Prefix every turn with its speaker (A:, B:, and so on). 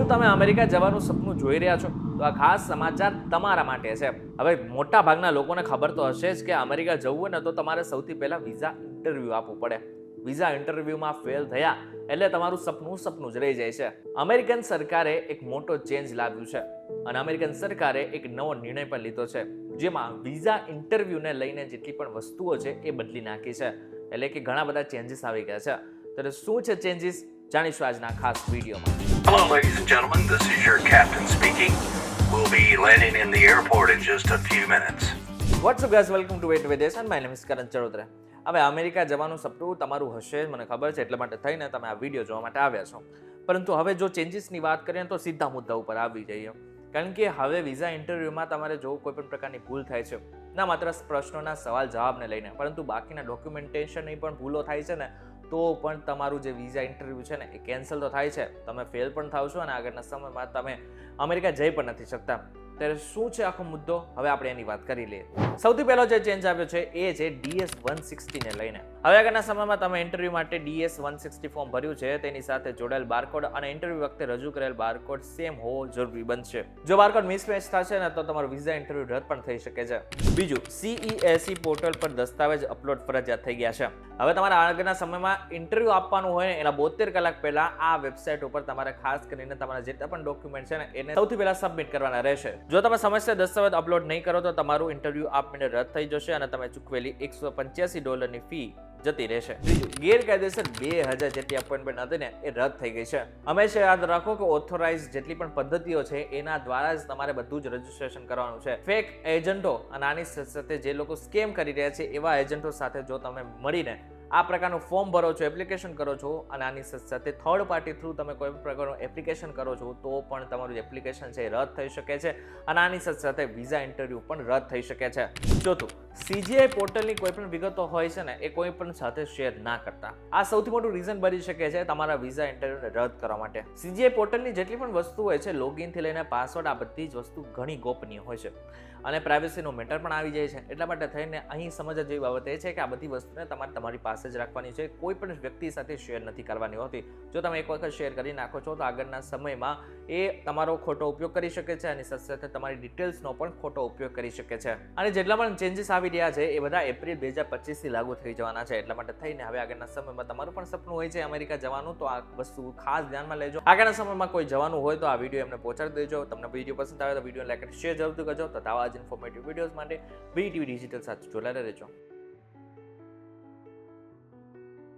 A: શું તમે અમેરિકા જવાનું સપનું જોઈ રહ્યા છો? તો આ ખાસ સમાચાર તમારા માટે છે. હવે મોટા ભાગના લોકોને ખબર તો હશે જ કે અમેરિકા જવું હોય ને તો તમારે સૌથી પહેલા વિઝા ઇન્ટરવ્યૂ આપવું પડે. વિઝા ઇન્ટરવ્યૂમાં ફેલ થયા એટલે તમારું સપનું જ રહી જાય છે. અમેરિકન સરકારે એક મોટો ચેન્જ લાવ્યું છે અને અમેરિકન સરકારે એક નવો નિર્ણય પણ લીધો છે, જેમાં વિઝા ઇન્ટરવ્યૂને લઈને જેટલી પણ વસ્તુઓ છે એ બદલી નાખી છે. એટલે કે ઘણા બધા ચેન્જીસ આવી ગયા છે. ત્યારે શું છે ચેન્જીસ જાણીશું આજના ખાસ વિડીયોમાં.
B: Hello, ladies and gentlemen. This is your captain speaking. We'll be landing in the airport in just a few minutes.
A: What's up guys, welcome to Wait with This and my name is Karan Charotra. હવે America જવાનું સપનું તમારું હશે મને ખબર છે, એટલા માટે થઈને તમે આ વિડીયો જોવા માટે આવ્યા છો. પરંતુ હવે જો ચેન્જીસની વાત કરીએ તો સીધા મુદ્દા ઉપર આવી જઈએ. કારણ કે હવે વિઝા ઇન્ટરવ્યૂમાં તમારે જો કોઈ પણ પ્રકારની ભૂલ થાય છે, ના માત્ર પ્રશ્નોના સવાલ જવાબને લઈને પરંતુ બાકીના ડોક્યુમેન્ટેશનની પણ ભૂલો થાય છે ને, તો પણ તમારું જે વિઝા ઇન્ટરવ્યૂ છે ને એ કેન્સલ તો થાય છે, તમે ફેલ પણ થાવ છો અને આગળના સમયમાં તમે અમેરિકા જઈ પણ નથી શકતા. ત્યારે શું છે આખો મુદ્દો, હવે આપણે એની વાત કરી લઈએ. સૌથી પહેલો જે ચેન્જ આવ્યો છે એ છે DS-160 ને લઈને. હવે આગળના સમયમાં તમે ઇન્ટરવ્યૂ માટે DS-160 ફોર્મ ભર્યું છે તેની સાથે જોડાયેલ બારકોડ અને ઇન્ટરવ્યૂ વખતે રજૂ કરેલ બારકોડ સેમ હોવો જરૂરી બનશે. જો બારકોડ મિસમેચ થશે ને તો તમારું વિઝા ઇન્ટરવ્યૂ રદ પણ થઈ શકે છે. બીજું, CESE પોર્ટલ પર દસ્તાવેજ અપલોડ ફરજિયાત થઈ ગયા છે. હવે તમારા આગળના સમયમાં ઇન્ટરવ્યૂ આપવાનું હોય ને એના 72 કલાક પહેલા આ વેબસાઇટ ઉપર તમારે ખાસ કરીને તમારા જેટલા પણ ડોક્યુમેન્ટ છે ને એને સૌથી પહેલા સબમિટ કરવાના રહેશે. જો તમે સમયસર દસ્તાવેજ અપલોડ નહીં કરો તો તમારું ઇન્ટરવ્યૂ આપમેળે રદ થઈ જશે અને તમે ચૂકવેલી $185 ફી જતી રહેશે. બીજું, ગેરકાયદેસર 2000 જેટલી અપોઇન્ટમેન્ટ હતી ને એ રદ થઈ ગઈ છે. હંમેશા યાદ રાખો કે ઓથોરાઇઝ જેટલી પણ પદ્ધતિઓ છે એના દ્વારા જ તમારે બધું જ રજીસ્ટ્રેશન કરવાનું છે. ફેક એજન્ટો અને આની સાથે જે લોકો સ્કેમ કરી રહ્યા છે એવા એજન્ટો સાથે જો તમે મળીને આ પ્રકારનું ફોર્મ ભરો છો, એપ્લિકેશન કરો છો અને આની સાથે થર્ડ પાર્ટી થ્રુ તમે કોઈ પણ પ્રકારનું એપ્લિકેશન કરો છો તો પણ તમારું જે એપ્લિકેશન છે એ રદ થઈ શકે છે અને આની સાથે વિઝા ઇન્ટરવ્યૂ પણ રદ થઈ શકે છે. ચોથું, CGI પોર્ટલની કોઈ પણ વિગતો હોય છે ને એ કોઈ પણ સાથે શેર ના કરતા. આ સૌથી મોટું રીઝન બની શકે છે તમારા વિઝા ઇન્ટરવ્યૂને રદ કરવા માટે. CGI પોર્ટલની જેટલી પણ વસ્તુ હોય છે, લોગિન થી લઈને પાસવર્ડ, આ બધી જ વસ્તુ ઘણી ગોપનીય હોય છે અને પ્રાઇવસીનો મેટર પણ આવી જાય છે. એટલા માટે થઈને અહીં સમજવા જેવી બાબત એ છે કે આ બધી વસ્તુને તમારે તમારી પાસે જ રાખવાની છે, કોઈ પણ વ્યક્તિ સાથે શેર નથી કરવાની હોતી. જો તમે એક વખત શેર કરી નાખો છો તો આગળના સમયમાં એ તમારો ખોટો ઉપયોગ કરી શકે છે અને સાથે સાથે તમારી ડિટેલ્સનો પણ ખોટો ઉપયોગ કરી શકે છે. અને જેટલા પણ ચેન્જીસ આવી રહ્યા છે એ બધા એપ્રિલ 2025 થી લાગુ થઈ જવાના છે. એટલા માટે થઈને હવે આગળના સમયમાં તમારું પણ સપનું હોય છે અમેરિકા જવાનું, તો આ વસ્તુ ખાસ ધ્યાનમાં લેજો. આગળના સમયમાં કોઈ જવાનું હોય તો આ વિડીયો એમને પહોંચાડી દેજો. તમને વિડીયો પસંદ આવે તો વિડીયો લાઈક અને શેર જરૂરથી કરજો. તો આવા જ ઇન્ફોર્મેટિવ વિડીયોઝ માટે VTV ડિજિટલ સાથે જોડાયેલા રહેજો.